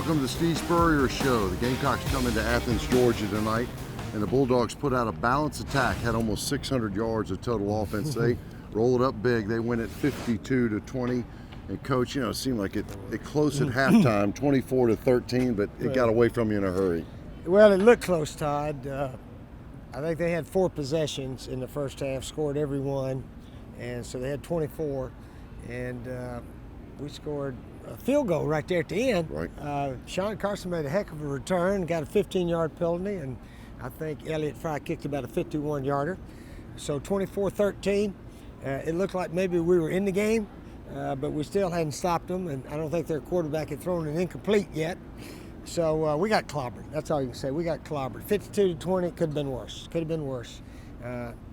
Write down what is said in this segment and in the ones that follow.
Welcome to the Steve Spurrier Show. The Gamecocks come into Athens, Georgia tonight, and the Bulldogs put out a balanced attack, had almost 600 yards of total offense. They roll it up big. They win it 52-20. And Coach, it seemed like it closed at halftime, 24-13, but it got away from you in a hurry. Well, it looked close, Todd. I think they had 4 possessions in the first half, scored every one, and so they had 24. And we scored a field goal right there at the end. Right. Sean Carson made a heck of a return, got a 15-yard penalty, and I think Elliott Fry kicked about a 51-yarder. So 24-13. It looked like maybe we were in the game, but we still hadn't stopped them, and I don't think their quarterback had thrown an incomplete yet. So we got clobbered. That's all you can say. We got clobbered. 52-20 could have been worse. Could have been worse.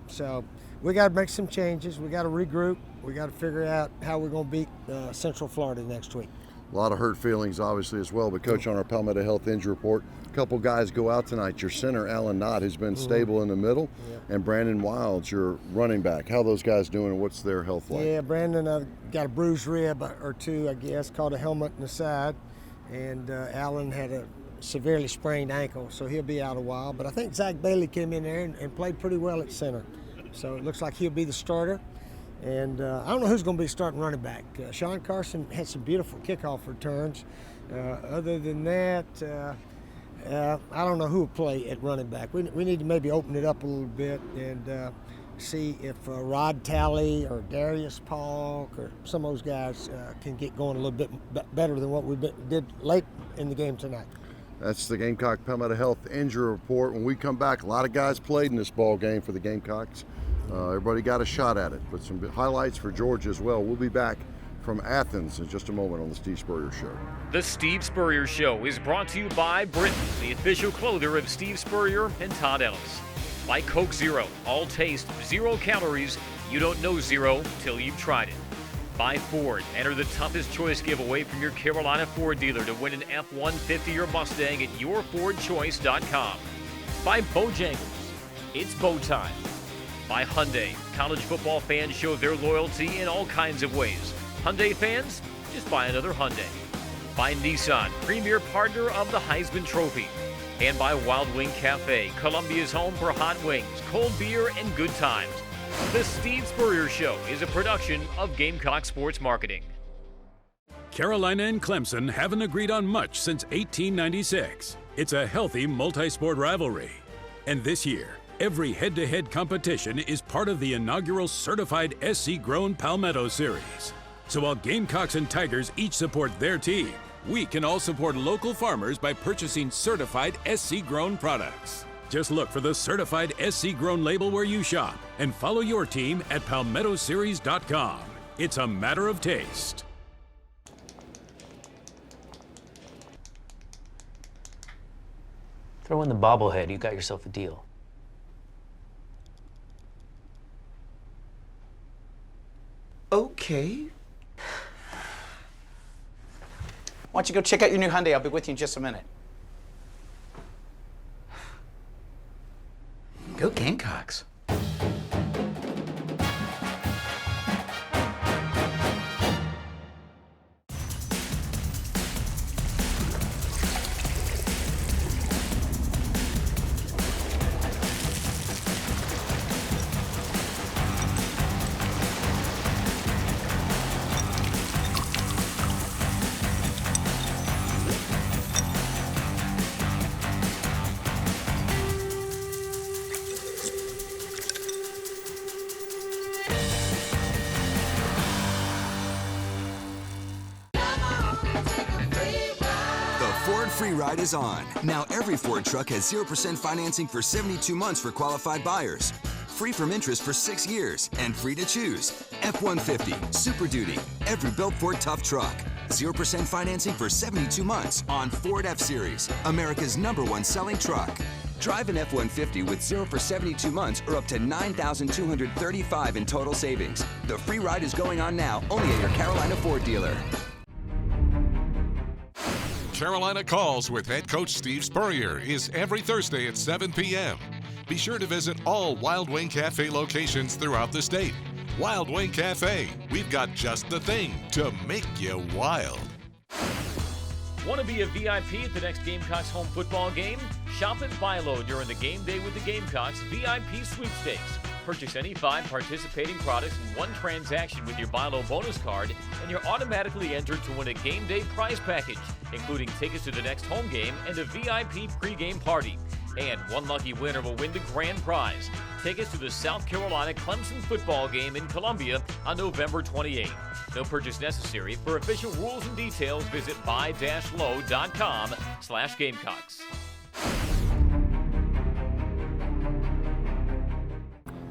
So we got to make some changes. We got to regroup. We got to figure out how we're going to beat Central Florida next week. A lot of hurt feelings, obviously, as well. But, Coach, on our Palmetto Health Injury Report, a couple guys go out tonight. Your center, Alan Knott, has been stable in the middle, and Brandon Wilds, your running back. How are those guys doing, and what's their health like? Yeah, Brandon got a bruised rib or two, I guess, caught a helmet in the side, and Alan had a severely sprained ankle, so he'll be out a while. But I think Zach Bailey came in there and played pretty well at center. So it looks like he'll be the starter. And I don't know who's going to be starting running back. Sean Carson had some beautiful kickoff returns. Other than that, I don't know who will play at running back. We need to maybe open it up a little bit and see if Rod Talley or Darius Polk or some of those guys can get going a little bit better than what we did late in the game tonight. That's the Gamecock Palmetto Health Injury Report. When we come back, a lot of guys played in this ball game for the Gamecocks. Everybody got a shot at it, but some highlights for Georgia as well. We'll be back from Athens in just a moment on the Steve Spurrier Show. The Steve Spurrier Show is brought to you by BRITTONS, the official clothier of Steve Spurrier and Todd Ellis. By Coke Zero, all taste, 0 calories. You don't know zero till you've tried it. By Ford, enter the toughest choice giveaway from your Carolina Ford dealer to win an F-150 or Mustang at yourfordchoice.com. By Bojangles, it's bow time. By Hyundai, college football fans show their loyalty in all kinds of ways. Hyundai fans, just buy another Hyundai. By Nissan, premier partner of the Heisman Trophy. And by Wild Wing Cafe, Columbia's home for hot wings, cold beer, and good times. The Steve Spurrier Show is a production of Gamecock Sports Marketing. Carolina and Clemson haven't agreed on much since 1896. It's a healthy multi-sport rivalry. And this year, every head-to-head competition is part of the inaugural certified SC-grown Palmetto Series. So while Gamecocks and Tigers each support their team, we can all support local farmers by purchasing certified SC-grown products. Just look for the certified SC-grown label where you shop and follow your team at palmettoseries.com. It's a matter of taste. Throw in the bobblehead, you got yourself a deal. Okay. Why don't you go check out your new Hyundai? I'll be with you in just a minute. Go Gamecocks. Free ride is on. Now every Ford truck has 0% financing for 72 months for qualified buyers. Free from interest for 6 years and free to choose. F-150, Super Duty, every built Ford tough truck. 0% financing for 72 months on Ford F-Series, America's #1 selling truck. Drive an F-150 with 0 for 72 months or up to $9,235 in total savings. The free ride is going on now only at your Carolina Ford dealer. Carolina Calls with head coach Steve Spurrier is every Thursday at 7 p.m. Be sure to visit all Wild Wing Cafe locations throughout the state. Wild Wing Cafe, we've got just the thing to make you wild. Want to be a VIP at the next Gamecocks home football game? Shop and buy low during the Game Day with the Gamecocks VIP Sweepstakes. Purchase any 5 participating products in one transaction with your buy low bonus card, and you're automatically entered to win a Game Day prize package, including tickets to the next home game and a VIP pregame party. And one lucky winner will win the grand prize, tickets to the South Carolina Clemson football game in Columbia on November 28th. No purchase necessary. For official rules and details, visit buy-low.com/Gamecocks.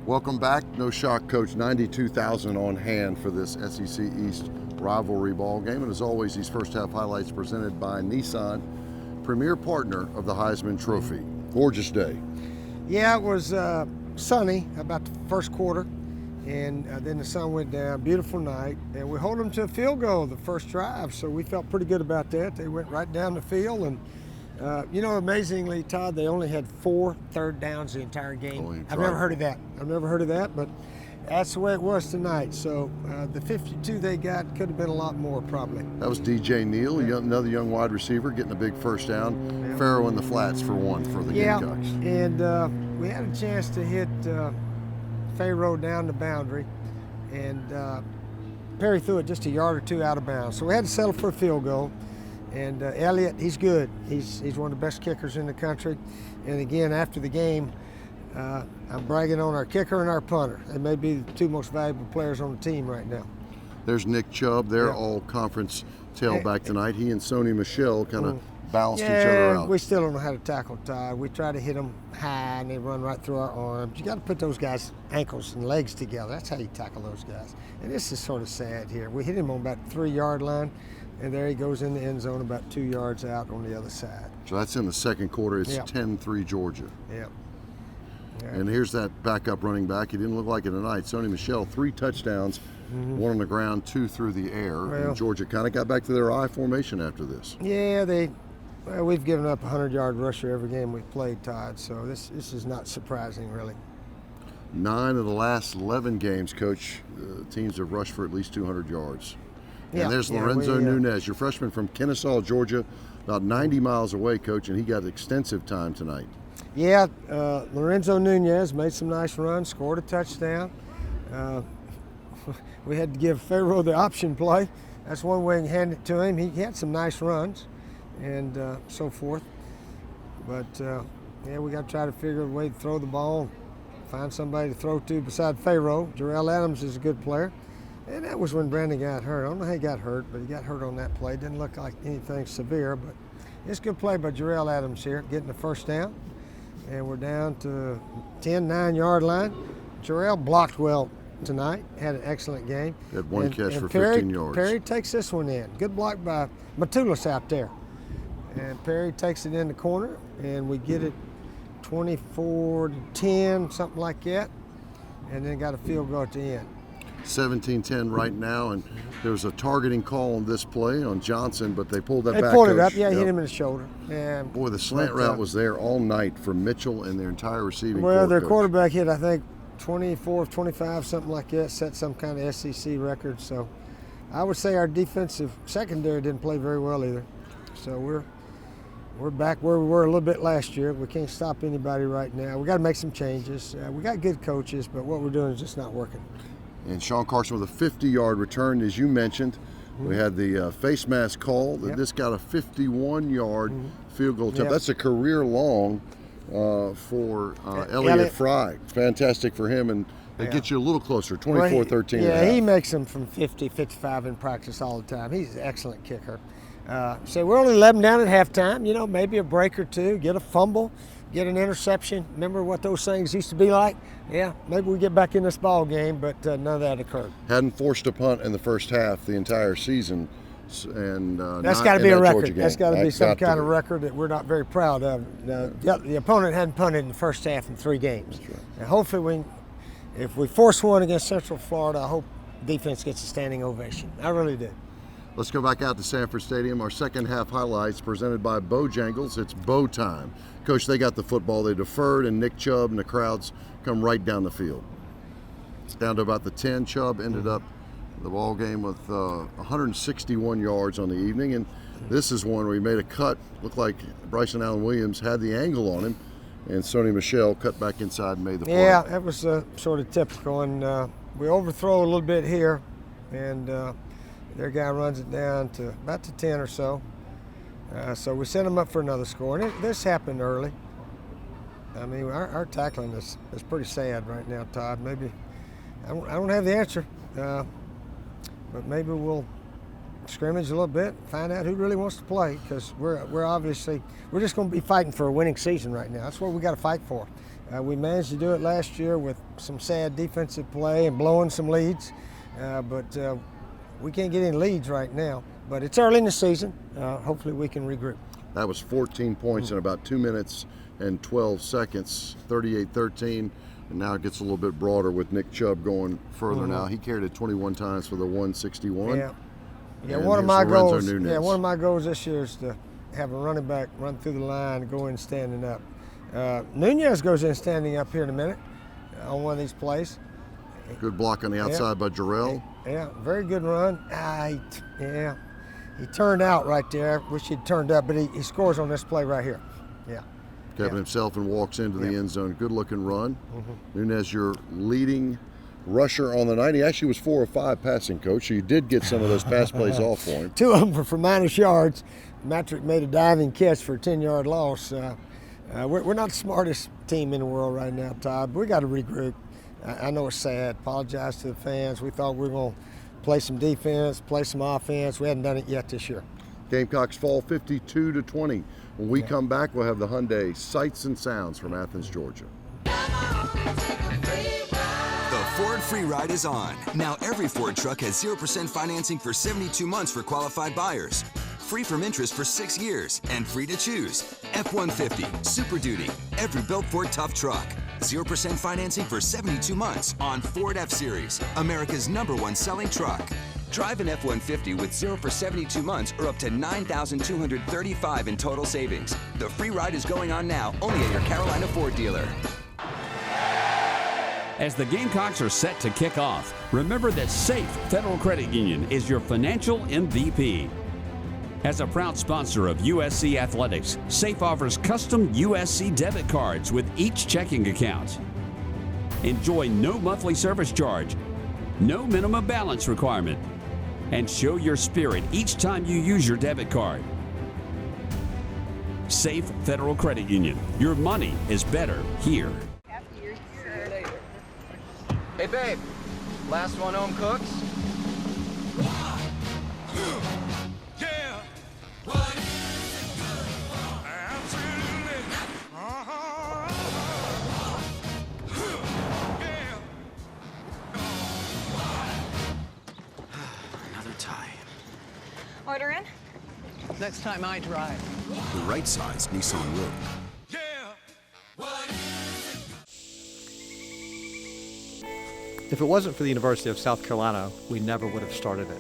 Welcome back. No shock, Coach. 92,000 on hand for this SEC East rivalry ball game. And as always, these first half highlights presented by Nissan, premier partner of the Heisman Trophy. Gorgeous day. Yeah, it was sunny about the first quarter, and then the sun went down. Beautiful night, and we hold them to a field goal the first drive, so we felt pretty good about that. They went right down the field, and amazingly, Todd, they only had 4 third downs the entire game. I've never heard of that, but that's the way it was tonight. So the 52 they got could have been a lot more, probably. That was DJ Neal, another young wide receiver, getting a big first down. Yeah. Farrow in the flats for one for the Gamecocks. And we had a chance to hit Farrow down the boundary, and Perry threw it just a yard or two out of bounds. So we had to settle for a field goal. And Elliott, he's good. He's one of the best kickers in the country. And again, after the game, I'm bragging on our kicker and our punter. They may be the 2 most valuable players on the team right now. There's Nick Chubb. They're all conference tailback tonight. He and Sony Michel kind of balanced each other out. We still don't know how to tackle Todd. We try to hit them high, and they run right through our arms. You got to put those guys' ankles and legs together. That's how you tackle those guys. And this is sort of sad here. We hit him on about the 3-yard line, and there he goes in the end zone about 2 yards out on the other side. So that's in the second quarter. It's 10-3 Georgia. Yep. And here's that backup running back. He didn't look like it tonight. Sony Michel, 3 touchdowns, 1 on the ground, 2 through the air. And Georgia kind of got back to their I formation after this. Yeah, we've given up a 100-yard rusher every game we've played, Todd. So this is not surprising, really. 9 of the last 11 games, Coach, teams have rushed for at least 200 yards. And there's Lorenzo Nunez, your freshman from Kennesaw, Georgia, about 90 miles away, Coach, and he got extensive time tonight. Yeah, Lorenzo Nunez made some nice runs, scored a touchdown. We had to give Farrow the option play. That's one way to hand it to him. He had some nice runs and so forth. But, we got to try to figure a way to throw the ball, find somebody to throw to beside Farrow. Jarrell Adams is a good player. And that was when Brandon got hurt. I don't know how he got hurt, but he got hurt on that play. Didn't look like anything severe, but it's a good play by Jarrell Adams here, getting the first down. And we're down to 9-yard line. Jarrell blocked well tonight, had an excellent game. Had one catch for 15 yards. Perry takes this one in. Good block by Matulis out there. And Perry takes it in the corner, and we get it 24-10, something like that, and then got a field goal at the end. 17-10 right now, and there was a targeting call on this play on Johnson, but they pulled that back. They pulled it up, hit him in the shoulder. And boy, the slant route was there all night for Mitchell and their entire receiving corps. Well, their quarterback hit, I think, 24 of 25, something like that, set some kind of SEC record. So I would say our defensive secondary didn't play very well either. So we're back where we were a little bit last year. We can't stop anybody right now. We got to make some changes. We got good coaches, but what we're doing is just not working. And Sean Carson with a 50-yard return, as you mentioned. We had the face mask call. This got a 51-yard field goal attempt. That's a career long for Elliott Fry. Fantastic for him, and it gets you a little closer, 24-13. Yeah, he makes them from 50, 55 in practice all the time. He's an excellent kicker. So we're only 11 down at halftime. Maybe a break or two, get a fumble, get an interception. Remember what those things used to be like? Yeah, maybe we get back in this ball game, but none of that occurred. Hadn't forced a punt in the first half the entire season, and that's got to be a record. That's got to be some kind of record that we're not very proud of. The opponent hadn't punted in the first half in 3 games. That's right. And hopefully, if we force one against Central Florida, I hope defense gets a standing ovation. I really do. Let's go back out to Sanford Stadium. Our second half highlights presented by Bojangles. It's Bo time. Coach, they got the football. They deferred, and Nick Chubb and the crowds come right down the field. It's down to about the 10. Chubb ended up the ball game with 161 yards on the evening, and this is one where he made a cut. Looked like Bryson Allen Williams had the angle on him, and Sonny Michel cut back inside and made the play. Yeah, that was sort of typical, and we overthrow a little bit here, and their guy runs it down to about to 10 or so. So we sent him up for another score, and this happened early. I mean, our tackling is pretty sad right now, Todd. Maybe I don't have the answer, but maybe we'll scrimmage a little bit, find out who really wants to play, because we're just going to be fighting for a winning season right now. That's what we got to fight for. We managed to do it last year with some sad defensive play and blowing some leads, but we can't get any leads right now. But it's early in the season. Hopefully we can regroup. That was 14 points in about 2 minutes and 12 seconds, 38-13. And now it gets a little bit broader with Nick Chubb going further now. He carried it 21 times for the 161. Yeah, one of my goals. Yeah, one of my goals this year is to have a running back run through the line and go in standing up. Nunez goes in standing up here in a minute on one of these plays. Good block on the outside by Jarrell. Yeah, very good run. He turned out right there. Wish he'd turned up, but he scores on this play right here. Yeah. Kevin himself and walks into the end zone. Good looking run. Nunez, your leading rusher on the night. He actually was 4 or 5 passing, coach. So you did get some of those pass plays off for him. 2 of them were for minus yards. Matrick made a diving catch for a 10-yard loss. We're not the smartest team in the world right now, Todd, but we got to regroup. I know it's sad. Apologize to the fans. We thought we were going to play some defense, play some offense. We hadn't done it yet this year. Gamecocks fall 52-20. When we come back, we'll have the Hyundai Sights and Sounds from Athens, Georgia. The Ford Free Ride is on. Now every Ford truck has 0% financing for 72 months for qualified buyers. Free from interest for 6 years and free to choose. F-150, Super Duty, every built Ford tough truck. 0% financing for 72 months on Ford F-Series, America's #1 selling truck. Drive an F-150 with 0 for 72 months or up to $9,235 in total savings. The free ride is going on now, only at your Carolina Ford dealer. As the Gamecocks are set to kick off, remember that Safe Federal Credit Union is your financial MVP. As a proud sponsor of USC Athletics, Safe offers custom USC debit cards with each checking account. Enjoy no monthly service charge, no minimum balance requirement, and show your spirit each time you use your debit card. Safe Federal Credit Union. Your money is better here. Hey babe, last one home cooks? Yeah. What is it good for? Absolutely. Another tie. Order in? Next time I drive. The right size Nissan Rogue. Yeah. What If it wasn't for the University of South Carolina, we never would have started it.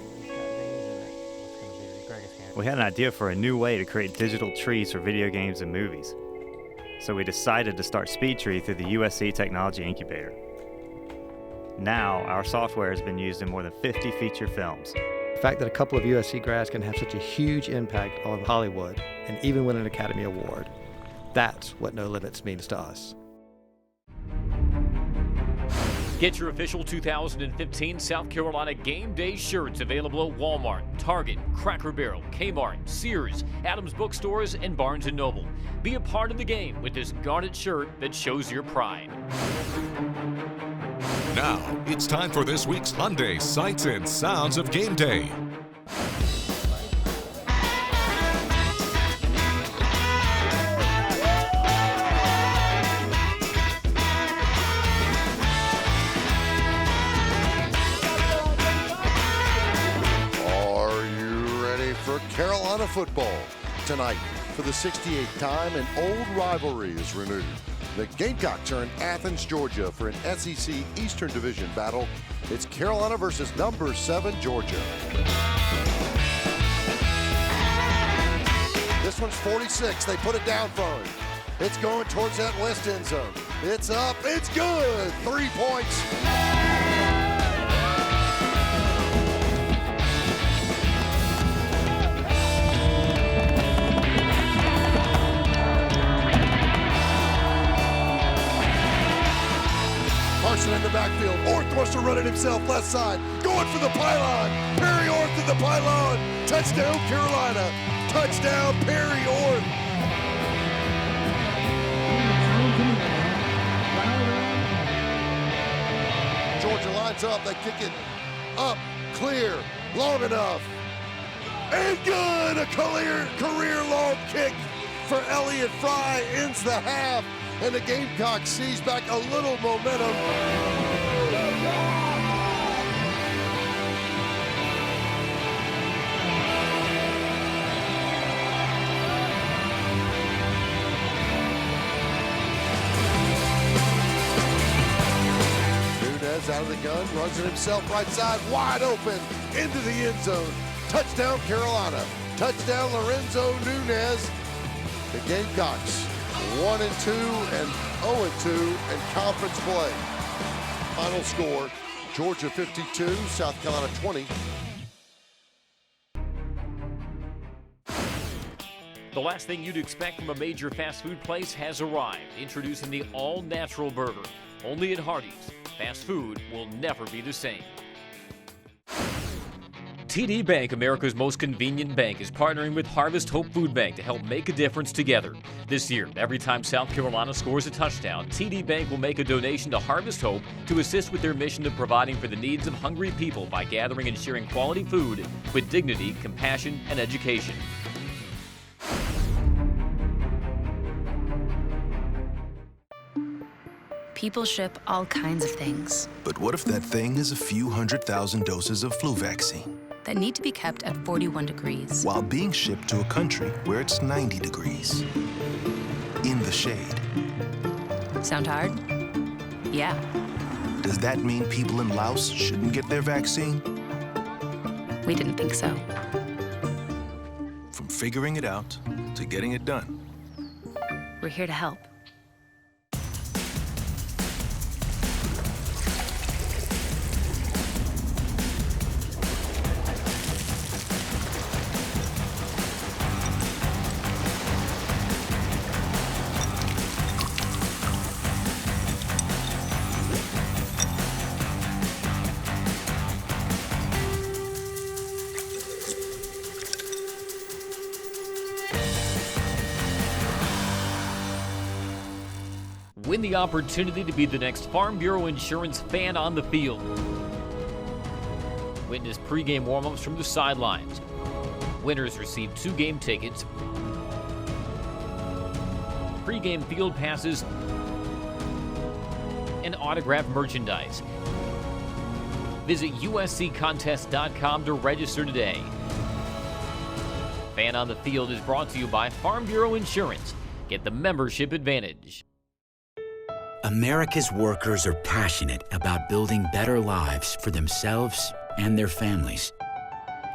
We had an idea for a new way to create digital trees for video games and movies. So we decided to start SpeedTree through the USC Technology Incubator. Now, our software has been used in more than 50 feature films. The fact that a couple of USC grads can have such a huge impact on Hollywood and even win an Academy Award, that's what No Limits means to us. Get your official 2015 South Carolina Game Day shirts available at Walmart, Target, Cracker Barrel, Kmart, Sears, Adams Bookstores, and Barnes & Noble. Be a part of the game with this garnet shirt that shows your pride. Now, it's time for this week's Hyundai Sights and Sounds of Game Day. Carolina football tonight for the 68th time. An old rivalry is renewed. The Gamecocks are in Athens, Georgia for an SEC Eastern Division battle. It's Carolina versus number 7 Georgia. This one's 46. They put it down for him. It's going towards that west end zone. It's up. It's good. 3 points. backfield. Orth wants to run it himself, left side. Going for the pylon. Perry Orth to the pylon. Touchdown, Carolina. Touchdown, Perry Orth. Georgia lines up. They kick it up, clear, long enough. And good! A career long kick for Elliott Fry ends the half, and the Gamecocks seize back a little momentum. Nunez out of the gun, runs it himself right side, wide open, into the end zone. Touchdown, Carolina. Touchdown, Lorenzo Nunez. The Gamecocks 1-2 and 0-2 in conference play. Final score, Georgia 52, South Carolina 20. The last thing you'd expect from a major fast food place has arrived. Introducing the all-natural burger. Only at Hardee's. Fast food will never be the same. TD Bank, America's most convenient bank, is partnering with Harvest Hope Food Bank to help make a difference together. This year, every time South Carolina scores a touchdown, TD Bank will make a donation to Harvest Hope to assist with their mission of providing for the needs of hungry people by gathering and sharing quality food with dignity, compassion, and education. People ship all kinds of things But what if that thing is a few 100,000 doses of flu vaccine that need to be kept at 41 degrees. while being shipped to a country where it's 90 degrees? In the shade. Sound hard? Yeah. Does that mean people in Laos shouldn't get their vaccine? We didn't think so. From figuring it out to getting it done. We're here to help. Win the opportunity to be the next Farm Bureau Insurance fan on the field. Witness pregame warm-ups from the sidelines. Winners receive 2 game tickets, pregame field passes, and autographed merchandise. Visit usccontest.com to register today. Fan on the Field is brought to you by Farm Bureau Insurance. Get the membership advantage. America's workers are passionate about building better lives for themselves and their families.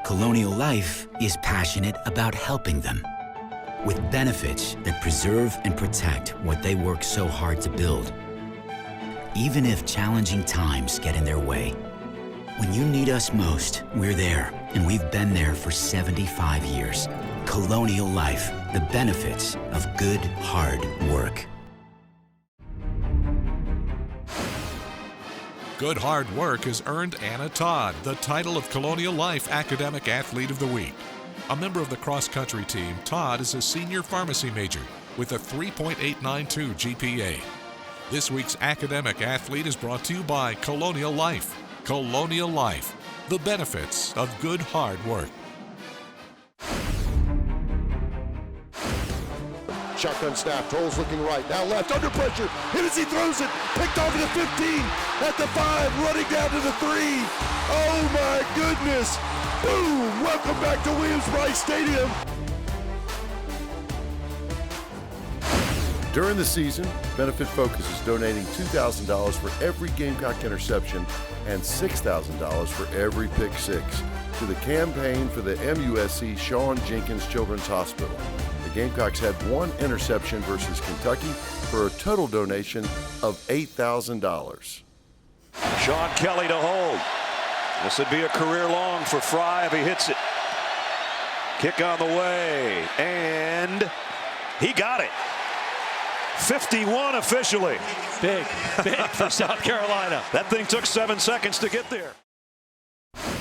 Colonial Life is passionate about helping them with benefits that preserve and protect what they work so hard to build. Even if challenging times get in their way, when you need us most, we're there, and we've been there for 75 years. Colonial Life, the benefits of good, hard work. Good hard work has earned Anna Todd the title of Colonial Life Academic Athlete of the Week. A member of the cross-country team, Todd is a senior pharmacy major with a 3.892 GPA. This week's academic athlete is brought to you by Colonial Life. Colonial Life, the benefits of good hard work. Shotgun snap, Tolles looking right, now left, under pressure, hit as he throws it, picked off at the 15, at the 5, running down to the 3. Oh my goodness! Boom! Welcome back to Williams-Brice Stadium. During the season, Benefit Focus is donating $2,000 for every Gamecock interception and $6,000 for every pick six to the campaign for the MUSC Shawn Jenkins Children's Hospital. The Gamecocks had 1 interception versus Kentucky for a total donation of $8,000. Sean Kelly to hold. This would be a career long for Fry if he hits it. Kick on the way, and he got it. 51 officially. Big for South Carolina. That thing took 7 seconds to get there.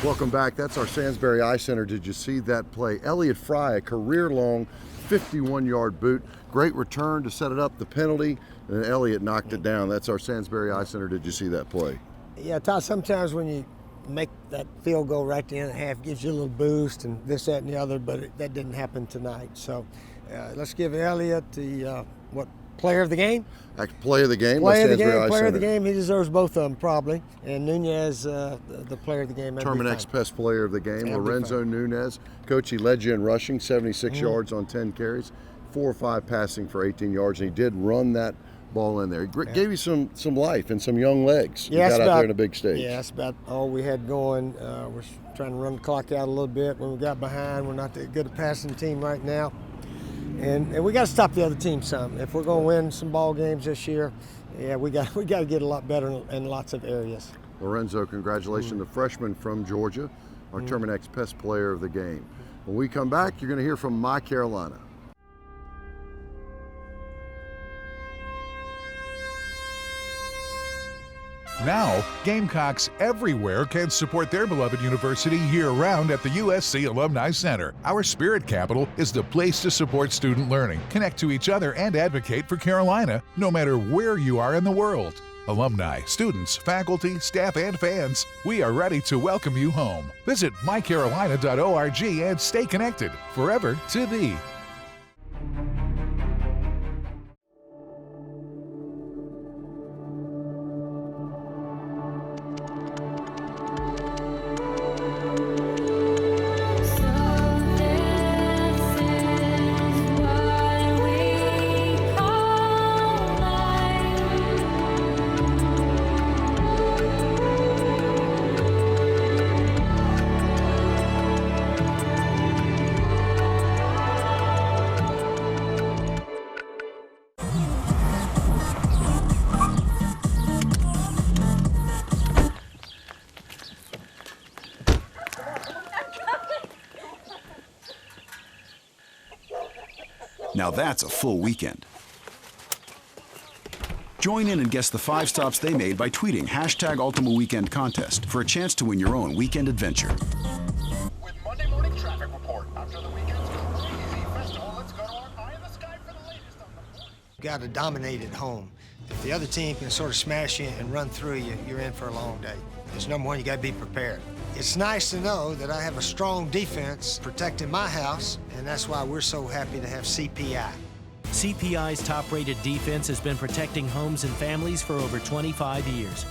Welcome back. That's our Sandsbury Eye Center. Did you see that play? Elliott Fry, a career-long 51-yard boot. Great return to set it up, the penalty, and Elliott knocked it down. That's our Sandsbury Eye Center. Did you see that play? Yeah, Todd, sometimes when you make that field goal right at the end of the half, gives you a little boost and this, that, and the other, but that didn't happen tonight. So let's give Elliott the, player of the game? Play of the game. Player of the game. He deserves both of them probably. And Nunez, the player of the game. Terminex Pest player of the game. Lorenzo Nunez. Coach, he led you in rushing, 76 yards on 10 carries, 4 or 5 passing for 18 yards, and he did run that ball in there. He gave you some life and some young legs. Yeah, you got out there in a big stage. Yeah, that's about all we had going. We're trying to run the clock out a little bit when we got behind. We're not that good a passing team right now. And we got to stop the other team some. If we're going to win some ball games this year, yeah, we got to get a lot better in lots of areas. Lorenzo, congratulations, the freshman from Georgia, our Terminex Pest player of the game. When we come back, you're going to hear from My Carolina. Now, Gamecocks everywhere can support their beloved university year-round at the USC Alumni Center. Our spirit capital is the place to support student learning, connect to each other, and advocate for Carolina, no matter where you are in the world. Alumni, students, faculty, staff, and fans, we are ready to welcome you home. Visit mycarolina.org and stay connected forever to thee. Now that's a full weekend. Join in and guess the 5 stops they made by tweeting #UltimaWeekend Contest for a chance to win your own weekend adventure. With Monday morning traffic report. After the weekend's crazy festival, let's go to our eye in the sky for the latest on the morning. You got to dominate at home. If the other team can sort of smash you and run through you, you're in for a long day. It's number one, you got to be prepared. It's nice to know that I have a strong defense protecting my house, and that's why we're so happy to have CPI. CPI's top-rated defense has been protecting homes and families for over 25 years.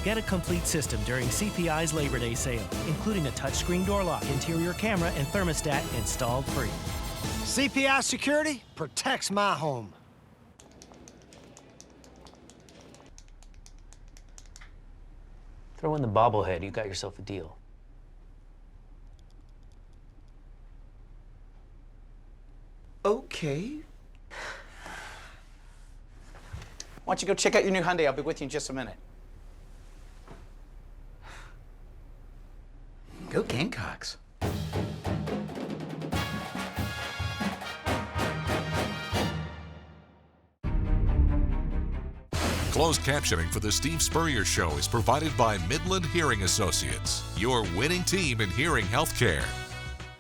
Get a complete system during CPI's Labor Day sale, including a touchscreen door lock, interior camera, and thermostat installed free. CPI Security protects my home. Throw in the bobblehead, you got yourself a deal. Okay. Why don't you go check out your new Hyundai? I'll be with you in just a minute. Go Gamecocks. Closed captioning for the Steve Spurrier Show is provided by Midland Hearing Associates, your winning team in hearing healthcare.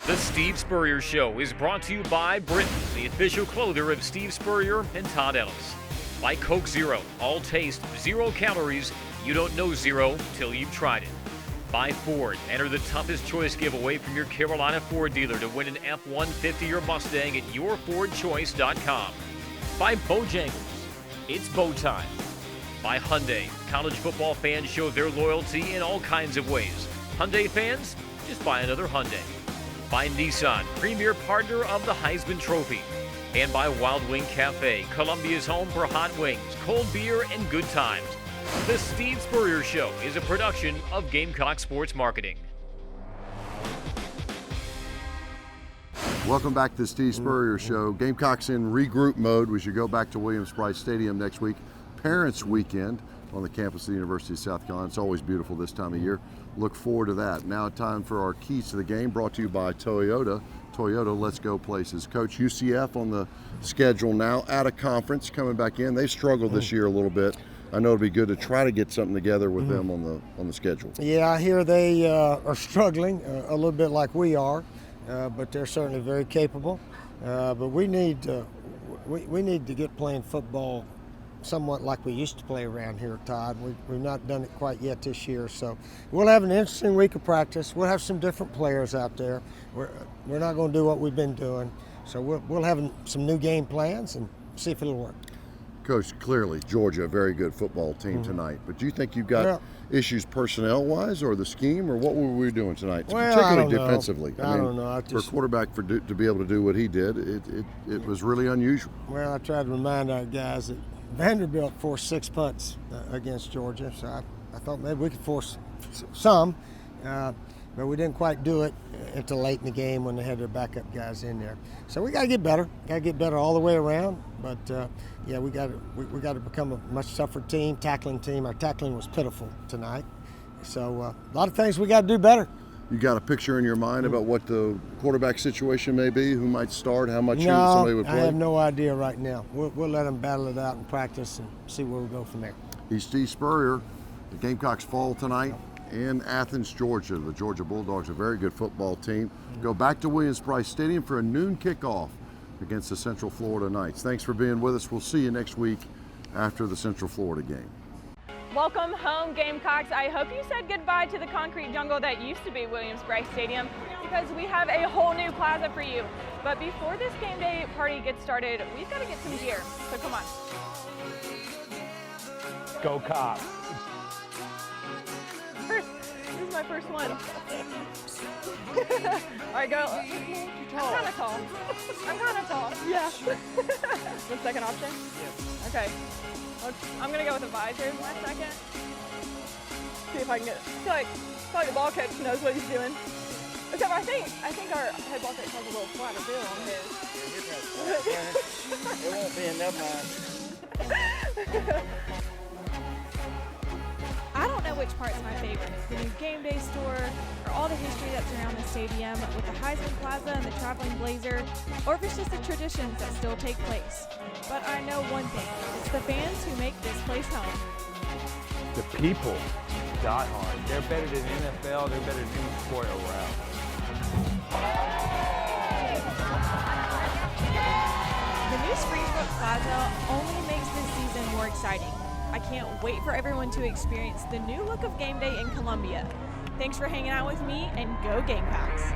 The Steve Spurrier Show is brought to you by BRITTONS, the official clothier of Steve Spurrier and Todd Ellis. By Coke Zero, all taste, 0 calories. You don't know zero till you've tried it. By Ford, enter the toughest choice giveaway from your Carolina Ford dealer to win an F-150 or Mustang at yourfordchoice.com. By Bojangles, it's bow time. By Hyundai, college football fans show their loyalty in all kinds of ways. Hyundai fans, just buy another Hyundai. By Nissan, premier partner of the Heisman Trophy. And by Wild Wing Cafe, Columbia's home for hot wings, cold beer, and good times. The Steve Spurrier Show is a production of Gamecock Sports Marketing. Welcome back to the Steve Spurrier Show. Gamecocks in regroup mode as you go back to Williams-Brice Stadium next week. Parents Weekend, on the campus of the University of South Carolina. It's always beautiful this time of year. Look forward to that. Now time for our keys to the game, brought to you by Toyota. Toyota, let's go places. Coach, UCF on the schedule now, at a conference, coming back in. They struggled this year a little bit. I know it'd be good to try to get something together with them on the schedule. Yeah, I hear they are struggling a little bit like we are, but they're certainly very capable. But we need to get playing football somewhat like we used to play around here, Todd. We've not done it quite yet this year, so we'll have an interesting week of practice. We'll have some different players out there. We're not going to do what we've been doing, so we'll have some new game plans and see if it'll work. Coach, clearly Georgia, a very good football team tonight, but do you think you've got issues personnel-wise or the scheme, or what were we doing tonight, particularly defensively? I don't know. For a quarterback to be able to do what he did, it was really unusual. Well, I tried to remind our guys that Vanderbilt forced 6 punts against Georgia, so I thought maybe we could force some, but we didn't quite do it until late in the game when they had their backup guys in there. So we got to get better. Got to get better all the way around. But yeah, we got to become a much tougher team, tackling team. Our tackling was pitiful tonight. So a lot of things we got to do better. You got a picture in your mind about what the quarterback situation may be, who might start, how much somebody would play? I have no idea right now. We'll let them battle it out in practice and see where we go from there. He's Steve Spurrier. The Gamecocks fall tonight in Athens, Georgia. The Georgia Bulldogs, a very good football team, go back to Williams-Brice Stadium for a noon kickoff against the Central Florida Knights. Thanks for being with us. We'll see you next week after the Central Florida game. Welcome home, Gamecocks. I hope you said goodbye to the concrete jungle that used to be Williams-Brice Stadium, because we have a whole new plaza for you. But before this game day party gets started, we've got to get some gear, so come on. Go Cops. This is my first one. All right, go. I'm kind of tall. I'm kind of tall. Yeah. The second option? Yeah. Okay. I'm gonna go with a visor in 1 second. See if I can get it. I feel like the ball coach knows what he's doing. Except I think our head ball coach has a little flatter bill on his. It won't be in that mine. I don't know which part's my favorite, the new game day store, or all the history that's around the stadium with the Heisman Plaza and the traveling blazer, or if it's just the traditions that still take place. But I know one thing, it's the fans who make this place home. The people die hard. They're better than NFL, they're better than any sport around. The new Springbrook Plaza only makes this season more exciting. I can't wait for everyone to experience the new look of game day in Columbia. Thanks for hanging out with me, and go Gamecocks!